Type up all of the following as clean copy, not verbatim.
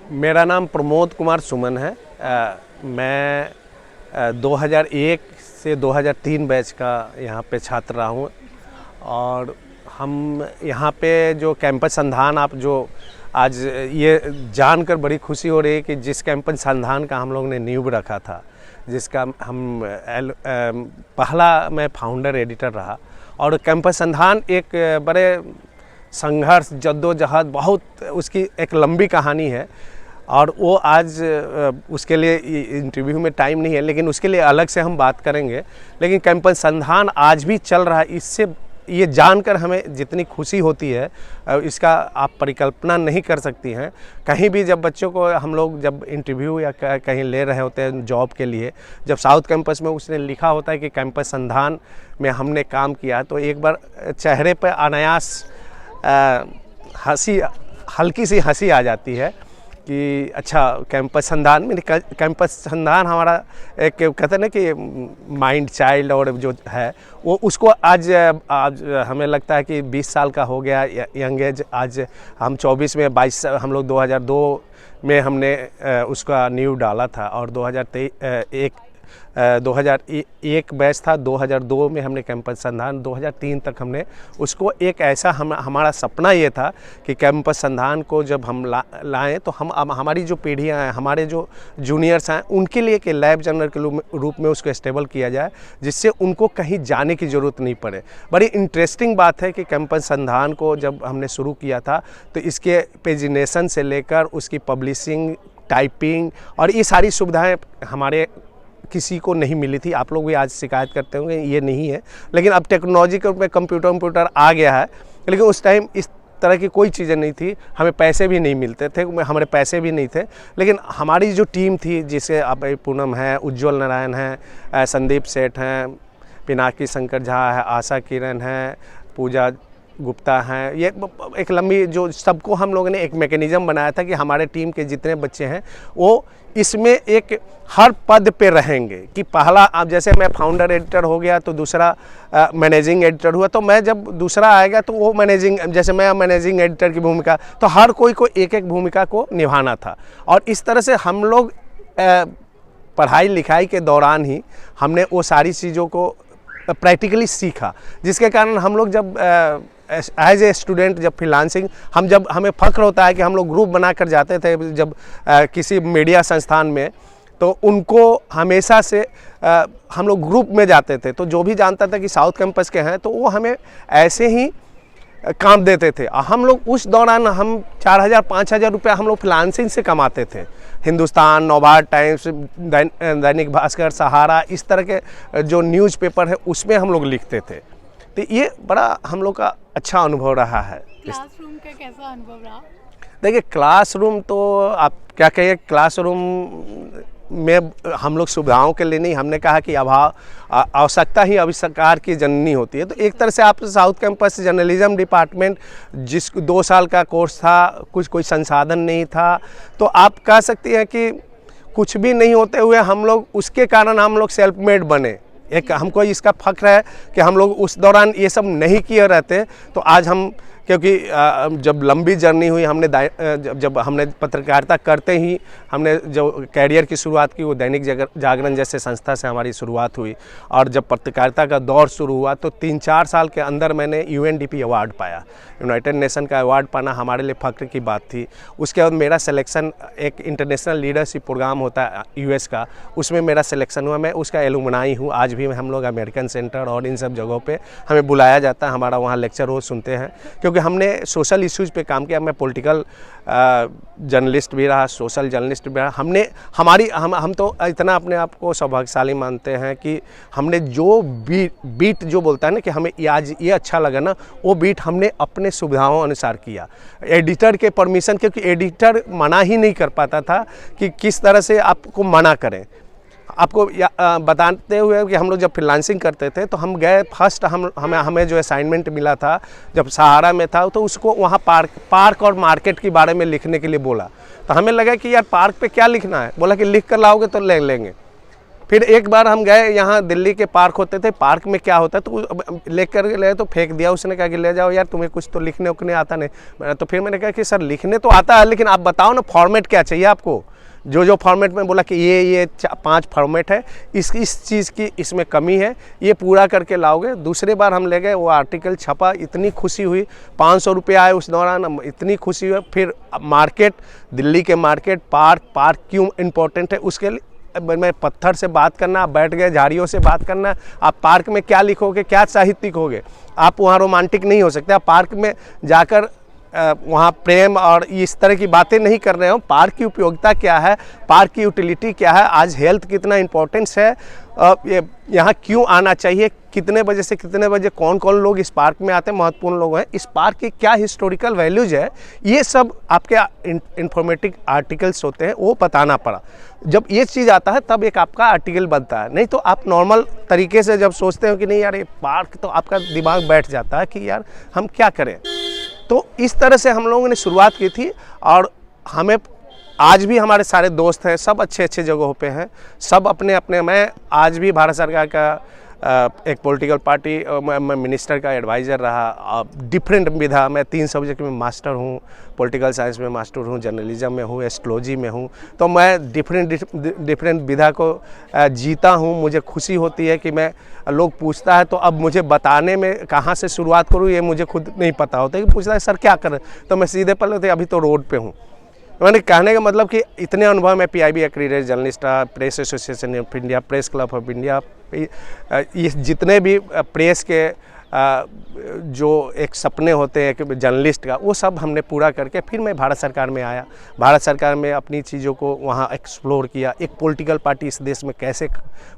मेरा नाम प्रमोद कुमार सुमन है। मैं 2001 से 2003 बैच का यहाँ पे छात्र रहा हूँ और हम यहाँ पे जो कैंपस संधान आप जो आज ये जानकर बड़ी खुशी हो रही है कि जिस कैंपस संधान का हम लोग ने नींव रखा था, जिसका हम पहला मैं फाउंडर एडिटर रहा और कैंपस संधान एक बड़े संघर्ष जद्दोजहद बहुत उसकी एक लंबी कहानी है और वो आज उसके लिए इंटरव्यू में टाइम नहीं है, लेकिन उसके लिए अलग से हम बात करेंगे। लेकिन कैंपस संधान आज भी चल रहा है, इससे ये जानकर हमें जितनी खुशी होती है इसका आप परिकल्पना नहीं कर सकती हैं। कहीं भी जब बच्चों को हम लोग जब इंटरव्यू या कहीं ले रहे होते हैं जॉब के लिए, जब साउथ कैंपस में उसने लिखा होता है कि कैंपस संधान में हमने काम किया, तो एक बार चेहरे पर अनायास हंसी, हल्की सी हंसी आ जाती है कि अच्छा कैंपस संधान में, कैंपस संधान हमारा एक कहते हैं ना कि माइंड चाइल्ड और जो है वो उसको आज हमें लगता है कि 20 साल का हो गया यंग एज। आज हम 24 में 22 हम लोग 2002 में हमने उसका नींव डाला था और 2001 बैच था, 2002 में हमने कैंपस संधान, 2003 तक हमने उसको एक ऐसा हमारा सपना ये था कि कैंपस संधान को जब हम लाएं तो हम हमारी जो पीढ़ियां हैं, हमारे जो जूनियर्स हैं, उनके लिए कि लैब जर्नल के रूप में उसको स्टेबल किया जाए, जिससे उनको कहीं जाने की ज़रूरत नहीं पड़े। बड़ी इंटरेस्टिंग बात है कि कैंपस संधान को जब हमने शुरू किया था तो इसके पेजिनेशन से लेकर उसकी पब्लिशिंग, टाइपिंग और ये सारी सुविधाएँ हमारे किसी को नहीं मिली थी। आप लोग भी आज शिकायत करते होंगे ये नहीं है, लेकिन अब टेक्नोलॉजी के में कंप्यूटर आ गया है, लेकिन उस टाइम इस तरह की कोई चीज़ें नहीं थी। हमें पैसे भी नहीं मिलते थे, हमारे पैसे भी नहीं थे, लेकिन हमारी जो टीम थी, जिसे अब पूनम है, उज्ज्वल नारायण है, संदीप सेठ हैं, पिनाकी शंकर झा है, आशा किरण है, पूजा गुप्ता हैं, ये एक लंबी जो सबको हम लोगों ने एक मैकेनिज़्म बनाया था कि हमारे टीम के जितने बच्चे हैं वो इसमें एक हर पद पे रहेंगे। कि पहला अब जैसे मैं फाउंडर एडिटर हो गया तो दूसरा मैनेजिंग एडिटर हुआ, तो मैं जब दूसरा आएगा तो वो मैनेजिंग, जैसे मैं मैनेजिंग एडिटर की भूमिका, तो हर कोई को एक एक भूमिका को निभाना था। और इस तरह से हम लोग पढ़ाई लिखाई के दौरान ही हमने वो सारी चीज़ों को प्रैक्टिकली सीखा, जिसके कारण हम लोग जब एज ए स्टूडेंट जब फ्रीलांसिंग जब हमें फ़ख्र होता है कि हम लोग ग्रुप बना कर जाते थे जब किसी मीडिया संस्थान में, तो उनको हमेशा से हम लोग ग्रुप में जाते थे, तो जो भी जानता था कि साउथ कैंपस के हैं तो वो हमें ऐसे ही काम देते थे। हम लोग उस दौरान हम 4000-5000 रुपये हम लोग फ्रीलांसिंग से कमाते थे। हिंदुस्तान, नवभारत टाइम्स, दैनिक भास्कर, सहारा, इस तरह के जो न्यूज़पेपर है उसमें हम लोग लिखते थे। तो ये बड़ा हम लोग का अच्छा अनुभव रहा है। क्लासरूम का कैसा अनुभव रहा? देखिए क्लासरूम तो आप क्या कहिए, क्लासरूम में हम लोग सुविधाओं के लिए नहीं, हमने कहा कि आवश्यकता ही आविष्कार की जननी होती है। तो एक तरह से आप साउथ कैंपस जर्नलिज्म डिपार्टमेंट, जिस 2 साल का कोर्स था, कोई संसाधन नहीं था, तो आप कह सकते हैं कि कुछ भी नहीं होते हुए हम लोग उसके कारण हम लोग सेल्फ मेड बने। एक हमको इसका फ़ख्र है कि हम लोग उस दौरान ये सब नहीं किए रहते तो आज हम, क्योंकि जब लंबी जर्नी हुई, हमने जब हमने पत्रकारिता करते ही हमने जो कैरियर की शुरुआत की वो दैनिक जागरण जैसे संस्था से हमारी शुरुआत हुई, और जब पत्रकारिता का दौर शुरू हुआ तो 3-4 साल के अंदर मैंने UNDP अवार्ड पाया। यूनाइटेड नेशन का अवार्ड पाना हमारे लिए फ़ख्र की बात थी। उसके बाद मेरा सिलेक्शन एक इंटरनेशनल लीडरशिप प्रोग्राम होता है US का, उसमें मेरा सिलेक्शन हुआ। मैं उसका एलुमनाई हूँ। आज भी हम लोग अमेरिकन सेंटर और इन सब जगहों पे हमें बुलाया जाता है, हमारा वहाँ लेक्चर रोज़ सुनते हैं, क्योंकि हमने सोशल इश्यूज़ पे काम किया। मैं पॉलिटिकल जर्नलिस्ट भी रहा, सोशल जर्नलिस्ट भी रहा। हम तो इतना अपने आप को सौभाग्यशाली मानते हैं कि हमने जो बीट जो बोलता है ना कि हमें आज ये अच्छा लगा ना, वो बीट हमने अपने सुविधाओं अनुसार किया। एडिटर के परमिशन, क्योंकि एडिटर मना ही नहीं कर पाता था कि किस तरह से आपको मना करें। आपको बताते हुए कि हम लोग जब फ्रीलांसिंग करते थे तो हम गए फर्स्ट, हमें जो असाइनमेंट मिला था जब सहारा में था, तो उसको वहाँ पार्क और मार्केट के बारे में लिखने के लिए बोला। तो हमें लगा कि यार पार्क पे क्या लिखना है, बोला कि लिख कर लाओगे तो ले लेंगे। फिर एक बार हम गए, यहाँ दिल्ली के पार्क होते थे, पार्क में क्या होता है तो लेकर ले तो फेंक दिया, उसने कहा कि ले जाओ यार, तुम्हें कुछ तो लिखने उखने आता नहीं। तो फिर मैंने कहा कि सर लिखने तो आता है, लेकिन आप बताओ ना फॉर्मेट क्या चाहिए आपको। जो फॉर्मेट में बोला कि ये 5 फॉर्मेट है, इस चीज़ की इसमें कमी है, ये पूरा करके लाओगे। दूसरे बार हम ले गए, वो आर्टिकल छपा, इतनी खुशी हुई, 500 रुपये आए उस दौरान, इतनी खुशी हुई। फिर मार्केट, दिल्ली के मार्केट, पार्क क्यों इम्पोर्टेंट है उसके लिए मैं पत्थर से बात करना, आप बैठ गए झाड़ियों से बात करना। आप पार्क में क्या लिखोगे, क्या साहित्यिक होगे, आप वहाँ रोमांटिक नहीं हो सकते। आप पार्क में जाकर वहाँ प्रेम और इस तरह की बातें नहीं कर रहे हो। पार्क की उपयोगिता क्या है, पार्क की यूटिलिटी क्या है, आज हेल्थ कितना इम्पोर्टेंस है, यहाँ क्यों आना चाहिए, कितने बजे से कितने बजे कौन कौन लोग इस पार्क में आते हैं, महत्वपूर्ण लोग हैं, इस पार्क की क्या हिस्टोरिकल वैल्यूज है, ये सब आपके इंफॉर्मेटिव आर्टिकल्स होते हैं, वो बताना पड़ा। जब ये चीज़ आता है तब एक आपका आर्टिकल बनता है। नहीं तो आप नॉर्मल तरीके से जब सोचते हो कि नहीं यार ये पार्क, तो आपका दिमाग बैठ जाता है कि यार हम क्या करें। तो इस तरह से हम लोगों ने शुरुआत की थी, और हमें आज भी हमारे सारे दोस्त हैं, सब अच्छे अच्छे जगहों पे हैं, सब अपने अपने। मैं आज भी भारत सरकार का एक पॉलिटिकल पार्टी, मैं मिनिस्टर का एडवाइज़र रहा, डिफरेंट विधा, मैं 3 सब्जेक्ट में मास्टर हूँ, पॉलिटिकल साइंस में मास्टर हूँ, जर्नलिज्म में हूँ, एस्ट्रोलॉजी में हूँ। तो मैं डिफरेंट विधा को जीता हूँ। मुझे खुशी होती है कि मैं, लोग पूछता है तो अब मुझे बताने में कहाँ से शुरुआत करूँ ये मुझे खुद नहीं पता होता, कि पूछता है सर क्या करें, तो मैं सीधे पहले अभी तो रोड पे हूँ। मैंने कहने का मतलब कि इतने अनुभव में PIB accredited journalist, press association of India, press club of India, ये जितने भी प्रेस के जो एक सपने होते हैं कि जर्नलिस्ट का, वो सब हमने पूरा करके फिर मैं भारत सरकार में आया। भारत सरकार में अपनी चीज़ों को वहाँ एक्सप्लोर किया, एक पॉलिटिकल पार्टी इस देश में कैसे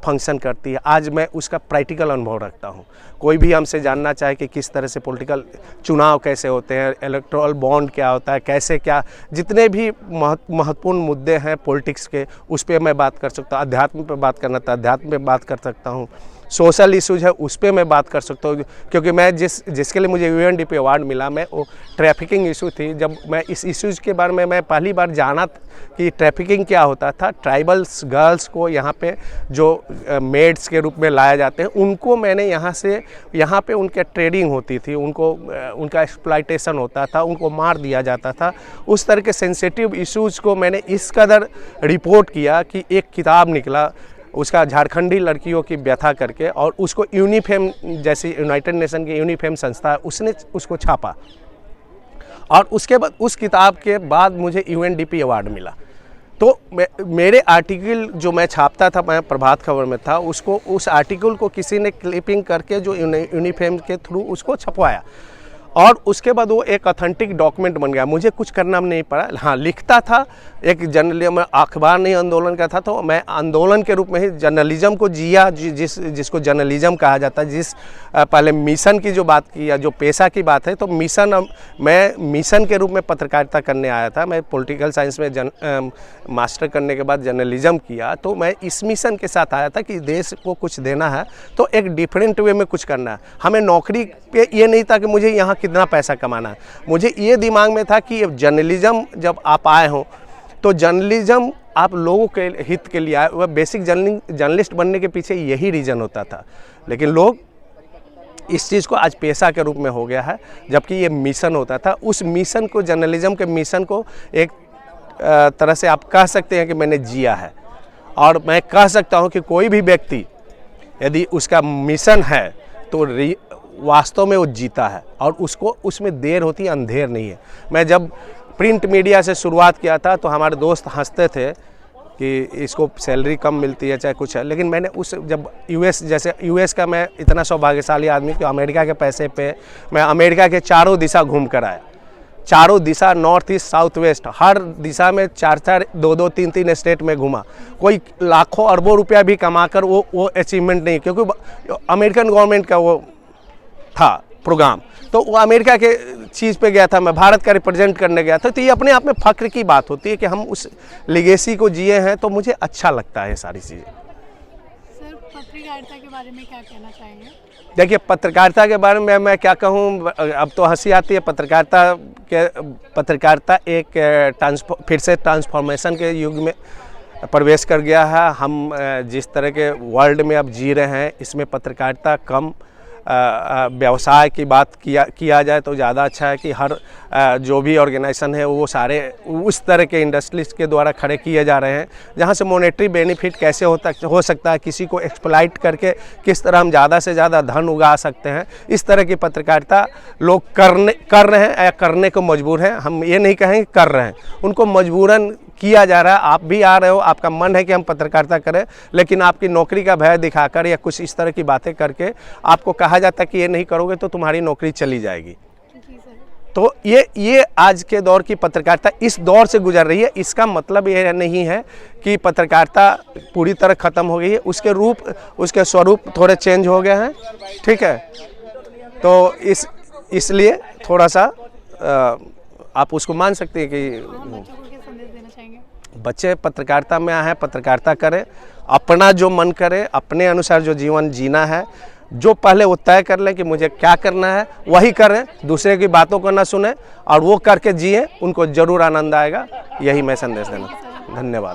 फंक्शन करती है, आज मैं उसका प्रैक्टिकल अनुभव रखता हूँ। कोई भी हमसे जानना चाहे कि किस तरह से पॉलिटिकल चुनाव कैसे होते हैं, इलेक्टोरल बॉन्ड क्या होता है, कैसे क्या, जितने भी महत्वपूर्ण मुद्दे हैं पॉलिटिक्स के, उस पर मैं बात कर सकता हूँ। अध्यात्म पे बात करना था, अध्यात्म पे बात कर सकता हूँ। सोशल इश्यूज है उस पर मैं बात कर सकता हूँ, क्योंकि मैं जिसके लिए मुझे UNDP अवार्ड मिला, मैं वो ट्रैफिकिंग इशू थी। जब मैं इस इश्यूज के बारे में मैं पहली बार जाना कि ट्रैफिकिंग क्या होता था, ट्राइबल्स गर्ल्स को यहाँ पे जो मेड्स के रूप में लाया जाते हैं, उनको मैंने यहाँ पे उनके ट्रेडिंग होती थी, उनका एक्सप्लॉयटेशन होता था, उनको मार दिया जाता था। उस तरह के सेंसिटिव इश्यूज़ को मैंने इस कदर रिपोर्ट किया कि एक किताब निकला उसका, झारखंडी लड़कियों की व्यथा करके, और उसको यूनिफेम जैसी यूनाइटेड नेशन की यूनिफेम संस्था है, उसने उसको छापा, और उसके बाद उस किताब के बाद मुझे UNDP अवार्ड मिला। तो मेरे आर्टिकल जो मैं छापता था, मैं प्रभात खबर में था, उस आर्टिकल को किसी ने क्लिपिंग करके जो यूनिफेम के थ्रू उसको छपवाया, और उसके बाद वो एक ऑथेंटिक डॉक्यूमेंट बन गया। मुझे कुछ करना नहीं पड़ा। हाँ, लिखता था, एक जर्नलिज्म में अखबार नहीं आंदोलन का था, तो मैं आंदोलन के रूप में ही जर्नलिज्म को जिया, जिसको जर्नलिज्म कहा जाता है। पहले मिशन की जो बात की या जो पेशा की बात है, तो मैं मिशन के रूप में पत्रकारिता करने आया था। मैं पॉलिटिकल साइंस में मास्टर करने के बाद जर्नलिज्म किया, तो मैं इस मिशन के साथ आया था कि देश को कुछ देना है, तो एक डिफरेंट वे में कुछ करना है। हमें नौकरी पे ये नहीं था कि मुझे यहाँ कितना पैसा कमाना है, मुझे ये दिमाग में था कि जर्नलिज्म जब आप आए हों, तो जर्नलिज्म आप लोगों के हित के लिए आए। वह बेसिक जर्नलिस्ट बनने के पीछे यही रीज़न होता था, लेकिन लोग इस चीज़ को आज पेशा के रूप में हो गया है, जबकि ये मिशन होता था। उस मिशन को, जर्नलिज्म के मिशन को एक तरह से आप कह सकते हैं कि मैंने जिया है, और मैं कह सकता हूँ कि कोई भी व्यक्ति यदि उसका मिशन है तो वास्तव में वो जीता है, और उसको उसमें देर होती है, अंधेर नहीं है। मैं जब प्रिंट मीडिया से शुरुआत किया था तो हमारे दोस्त हंसते थे कि इसको सैलरी कम मिलती है चाहे कुछ है, लेकिन मैंने जब यूएस का, मैं इतना सौभाग्यशाली आदमी कि अमेरिका के पैसे पे मैं अमेरिका के चारों दिशा घूम कर आया। चारों दिशा, नॉर्थ ईस्ट साउथ वेस्ट, हर दिशा में 4-4, 2-2, 3-3 स्टेट में घूमा। कोई लाखों अरबों रुपया भी कमाकर वो अचीवमेंट नहीं, क्योंकि अमेरिकन गवर्नमेंट का वो था प्रोग्राम, तो वो अमेरिका के चीज़ पे गया था, मैं भारत का रिप्रेजेंट करने गया था। तो ये अपने आप में फ़ख्र की बात होती है कि हम उस लेगेसी को जिए हैं, तो मुझे अच्छा लगता है सारी चीज़ें। सर, पत्रकारिता के बारे में क्या कहना चाहेंगे? देखिए, पत्रकारिता के बारे में मैं क्या कहूँ, अब तो हंसी आती है। पत्रकारिता एक फिर से ट्रांसफॉर्मेशन के युग में प्रवेश कर गया है। हम जिस तरह के वर्ल्ड में अब जी रहे हैं, इसमें पत्रकारिता कम व्यवसाय की बात किया जाए तो ज़्यादा अच्छा है कि हर जो भी ऑर्गेनाइजेशन है वो सारे उस तरह के इंडस्ट्रीज के द्वारा खड़े किए जा रहे हैं जहां से मॉनेटरी बेनिफिट कैसे हो सकता है, किसी को एक्सप्लॉइट करके किस तरह हम ज़्यादा से ज़्यादा धन उगा सकते हैं, इस तरह की पत्रकारिता लोग कर रहे हैं या करने को मजबूर हैं। हम ये नहीं कहेंगे कर रहे हैं, उनको मजबूरन किया जा रहा है। आप भी आ रहे हो, आपका मन है कि हम पत्रकारिता करें, लेकिन आपकी नौकरी का भय दिखाकर या कुछ इस तरह की बातें करके आपको कहा जाता है कि ये नहीं करोगे तो तुम्हारी नौकरी चली जाएगी। जी सर। तो ये आज के दौर की पत्रकारिता इस दौर से गुजर रही है। इसका मतलब ये नहीं है कि पत्रकारिता पूरी तरह ख़त्म हो गई है, उसके रूप उसके स्वरूप थोड़े चेंज हो गए हैं, ठीक है। तो इसलिए थोड़ा सा आप उसको मान सकते हैं कि बच्चों को क्या संदेश देना चाहेंगे? बच्चे पत्रकारिता में आए हैं, पत्रकारिता करें, अपना जो मन करे, अपने अनुसार जो जीवन जीना है, जो पहले वो तय कर लें कि मुझे क्या करना है वही करें, दूसरे की बातों को ना सुने और वो करके जिए, उनको ज़रूर आनंद आएगा। यही मैं संदेश देना। धन्यवाद।